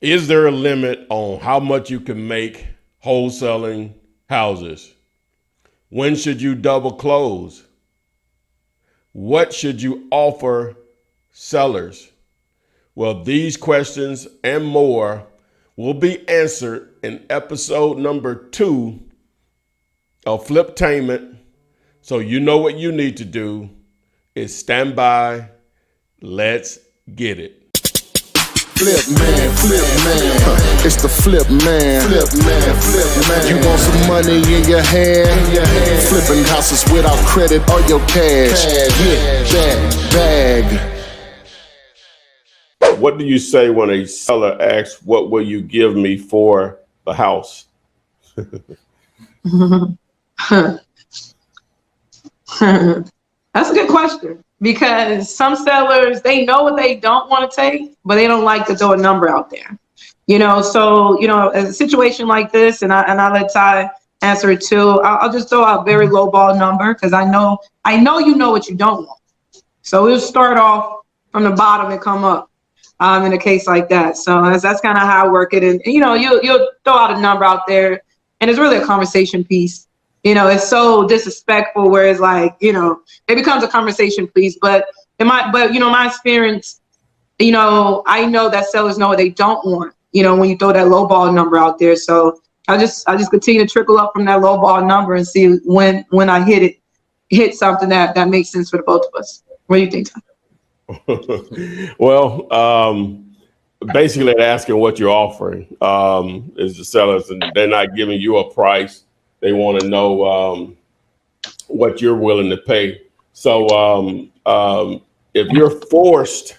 Is there a limit on how much you can make wholesaling houses? When should you double close? What should you offer sellers? Well, these questions and more will be answered in episode number 2 of FlipTainment. So you know what you need to do is stand by. Let's get it. Flip man, it's the flip man. You want some money in your hand? Flipping houses without credit or your cash. Get that bag. What do you say when a seller asks, what will you give me for the house? That's a good question, because some sellers, they know what they don't want to take, but they don't like to throw a number out there. So, a situation like this, and I let Ty answer it too, I'll just throw out a very low ball number, because I know you know what you don't want. So we'll start off from the bottom and come up in a case like that. So that's kind of how I work it. And, you'll throw out a number out there, and it's really a conversation piece. It's so disrespectful, where it's like, it becomes a conversation piece. But my experience, I know that sellers know what they don't want, when you throw that low ball number out there. So I just continue to trickle up from that low ball number and see when I hit something that makes sense for the both of us. What do you think, Tom? Well, basically asking what you're offering is the sellers, and they're not giving you a price. They want to know what you're willing to pay. So if you're forced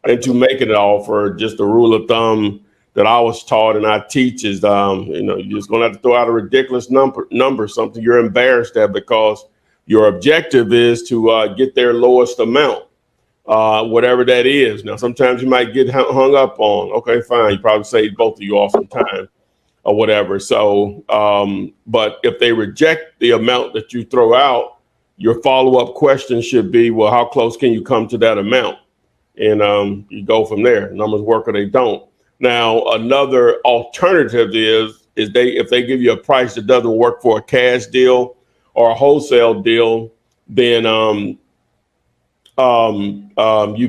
into making an offer, just a rule of thumb that I was taught and I teach is, you're just going to have to throw out a ridiculous number, something you're embarrassed at, because your objective is to get their lowest amount, whatever that is. Now, sometimes you might get hung up on, okay, fine, you probably saved both of you off some time or whatever. So, but if they reject the amount that you throw out, your follow-up question should be, well, how close can you come to that amount? And you go from there. Numbers work or they don't. Now, another alternative is if they give you a price that doesn't work for a cash deal or a wholesale deal, then you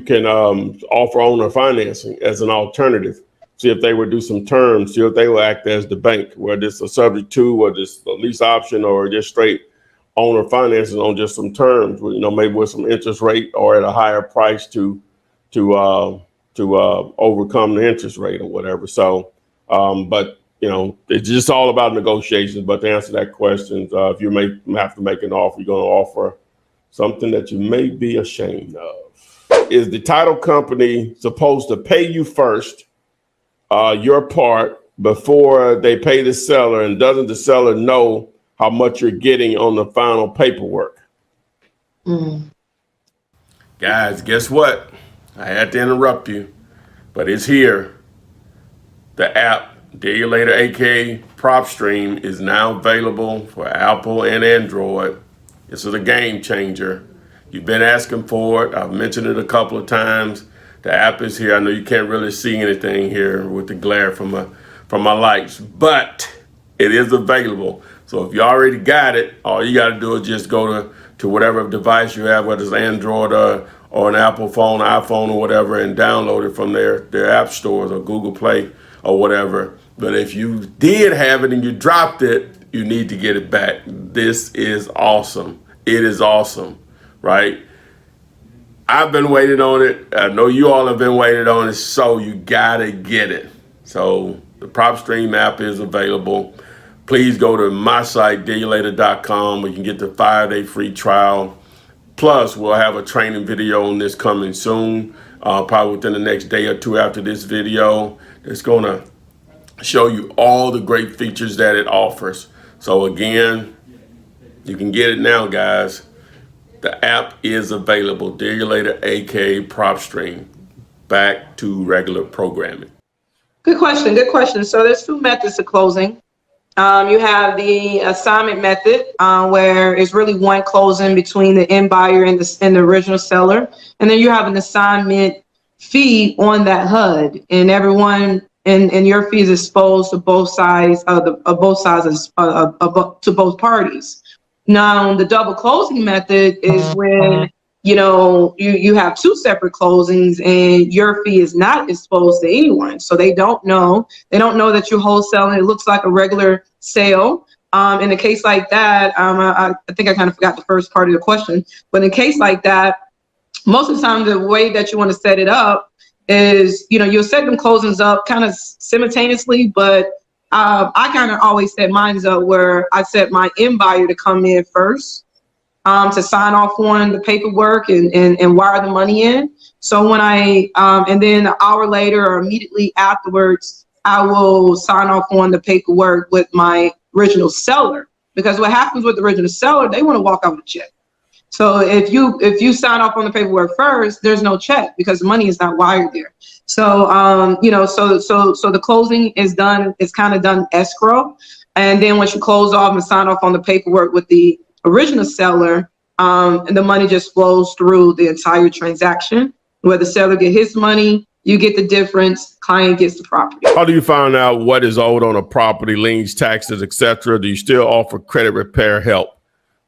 can offer owner financing as an alternative. See if they would do some terms, see if they will act as the bank, whether it's a subject to, or just a lease option, or just straight owner financing on just some terms, maybe with some interest rate or at a higher price to overcome the interest rate or whatever. So, but it's just all about negotiations. But to answer that question, if you have to make an offer, you're going to offer something that you may be ashamed of. Is the title company supposed to pay you first, your part, before they pay the seller? And doesn't the seller know how much you're getting on the final paperwork? Guys, guess what? I had to interrupt you, but it's here. The app, Dare You Later, aka PropStream, is now available for Apple and Android. This is a game changer. You've been asking for it. I've mentioned it a couple of times. The app is here. I know you can't really see anything here with the glare from my lights, but it is available. So if you already got it, all you got to do is just go to whatever device you have, whether it's Android or an Apple phone, iPhone or whatever, and download it from their app stores or Google Play or whatever. But if you did have it and you dropped it, you need to get it back. This is awesome. It is awesome, right? I've been waiting on it. I know you all have been waiting on it, so you gotta get it. So the PropStream app is available. Please go to my site, dareyoulater.com, where you can get the 5-day free trial. Plus, we'll have a training video on this coming soon, probably within the next day or two after this video. It's gonna show you all the great features that it offers. So again, you can get it now, guys. The app is available. Dare You Later, aka PropStream. Back to regular programming. Good question. So there's 2 methods to closing. You have the assignment method, where it's really one closing between the end buyer and the original seller. And then you have an assignment fee on that HUD. And everyone and your fee is exposed to both sides to both parties. Now, the double closing method is when you have two separate closings and your fee is not exposed to anyone, so they don't know that you're wholesaling. It looks like a regular sale. In a case like that, I think I kind of forgot the first part of the question, but in a case like that, most of the time the way that you want to set it up is, you'll set them closings up kind of simultaneously, but I kind of always set mine up where I set my end buyer to come in first, to sign off on the paperwork and wire the money in. So when and then an hour later or immediately afterwards, I will sign off on the paperwork with my original seller, because what happens with the original seller, they want to walk out with a check. So if you sign off on the paperwork first, there's no check because the money is not wired there. So so the closing is done. It's kind of done escrow, and then once you close off and sign off on the paperwork with the original seller, and the money just flows through the entire transaction. Where the seller get his money, you get the difference. Client gets the property. How do you find out what is owed on a property, liens, taxes, etc.? Do you still offer credit repair help,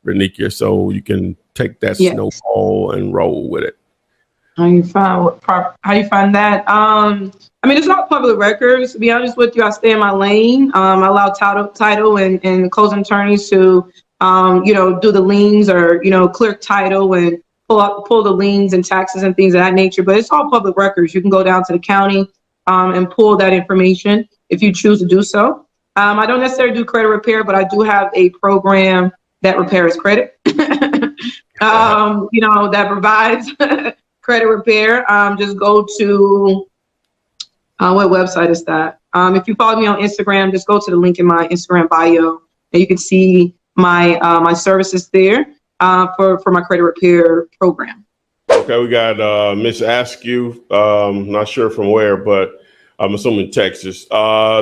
Renikia, so you can take that snowball and roll with it? How you find that? It's not public records. To be honest with you, I stay in my lane. I allow title and closing attorneys to, do the liens or, clear title and pull the liens and taxes and things of that nature. But it's all public records. You can go down to the county and pull that information if you choose to do so. I don't necessarily do credit repair, but I do have a program that repairs credit. That provides credit repair. Just go to what website is that? If you follow me on Instagram, just go to the link in my Instagram bio, and you can see my my services there for my credit repair program. Okay, we got Miss Askew. Not sure from where, but I'm assuming Texas.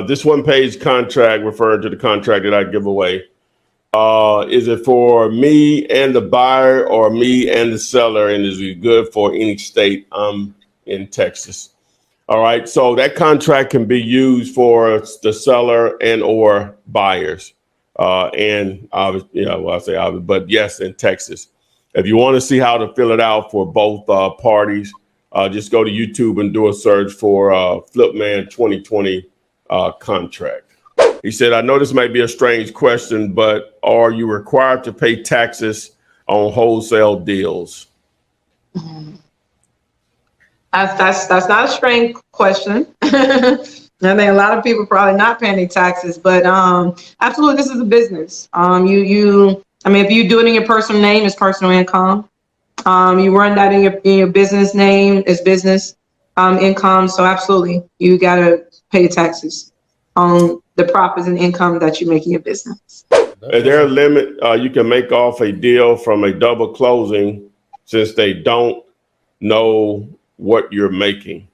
This one-page contract referring to the contract that I give away. Is it for me and the buyer or me and the seller? And is it good for any state? I'm in Texas. All right. So that contract can be used for the seller and or buyers. And obviously, I say obviously, but yes, in Texas. If you want to see how to fill it out for both parties, just go to YouTube and do a search for FlipMan 2020 contract. He said, I know this might be a strange question, but are you required to pay taxes on wholesale deals? That's not a strange question. I think a lot of people probably not paying their taxes, but absolutely, this is a business. If you do it in your personal name, it's personal income. You run that in your business name, it's business income. So absolutely, you gotta pay your taxes on the profits and income that you make in your business. Is there a limit you can make off a deal from a double closing since they don't know what you're making?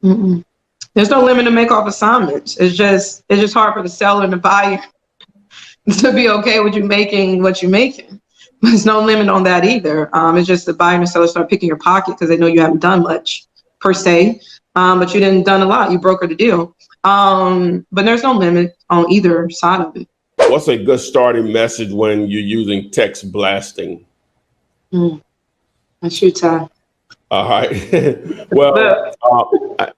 Mm-mm. There's no limit to make off assignments. It's just hard for the seller and the buyer to be okay with you making what you're making. There's no limit on that either. It's just the buyer and the seller start picking your pocket because they know you haven't done much per se, but you didn't done a lot. You brokered the deal. But there's no limit on either side of it. What's a good starting message when you're using text blasting? That's your time. All right. Well,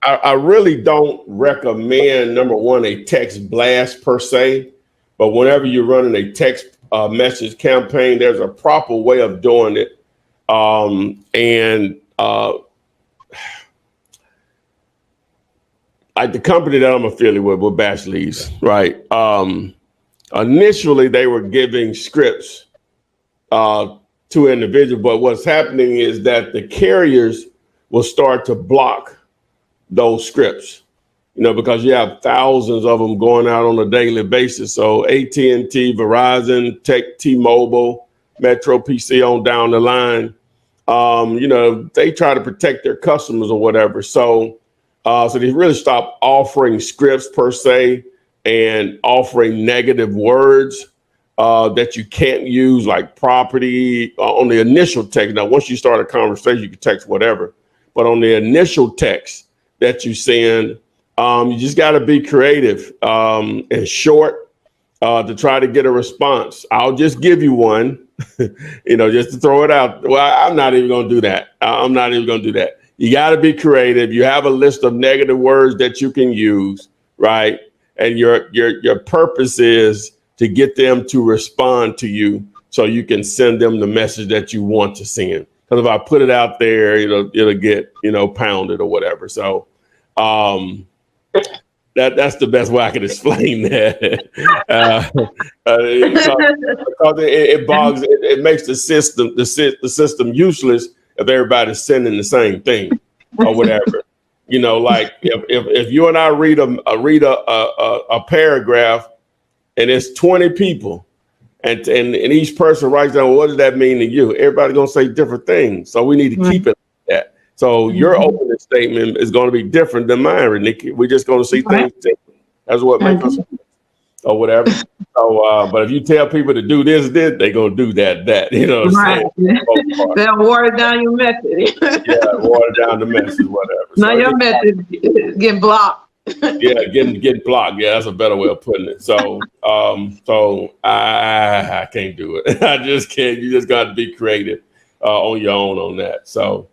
I really don't recommend, number one, a text blast per se, but whenever you're running a text message campaign, there's a proper way of doing it. The company that I'm affiliated with Batch Leads, right? Initially, they were giving scripts to individuals, but what's happening is that the carriers will start to block those scripts, because you have thousands of them going out on a daily basis. So AT&T, Verizon, T-Mobile, Metro PC on down the line, they try to protect their customers or whatever. So they really stopped offering scripts per se and offering negative words that you can't use, like property on the initial text. Now, once you start a conversation, you can text whatever. But on the initial text that you send, You just got to be creative and short to try to get a response. I'll just give you one, just to throw it out. Well, I'm not even going to do that. I'm not even going to do that. You got to be creative. You have a list of negative words that you can use, right? And your purpose is to get them to respond to you so you can send them the message that you want to send. Because if I put it out there, it'll get, pounded or whatever. So that's the best way I can explain that. Because it bogs, it makes the system useless if everybody's sending the same thing or whatever. Like if you and I read a paragraph and it's 20 people and each person writes down, well, what does that mean to you? Everybody's gonna say different things. So we need to keep it like that. So your opening statement is going to be different than mine, Nikki. We're just going to see things different. That's what makes us or whatever. So, but if you tell people to do this, they're going to do that. You know what I'm saying? They'll water down your message. Yeah, water down the message, whatever. Now your message get blocked. Yeah, getting blocked. Yeah, that's a better way of putting it. So, I can't do it. I just can't. You just got to be creative on your own on that. So.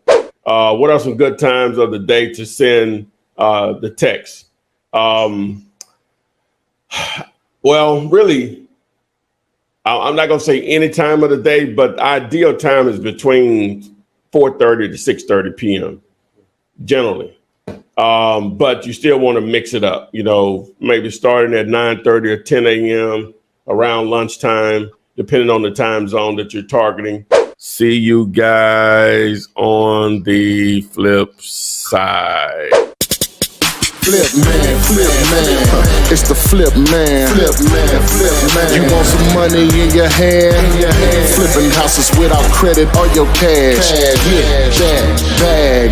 What are some good times of the day to send the text? Well, really, I'm not going to say any time of the day, but the ideal time is between 4:30 to 6:30 p.m. generally. But you still want to mix it up, maybe starting at 9:30 or 10 a.m. around lunchtime, depending on the time zone that you're targeting. See you guys on the flip side. Flip man. It's the flip man. You want some money in your hand? Flipping houses without credit or your cash. Get that bag.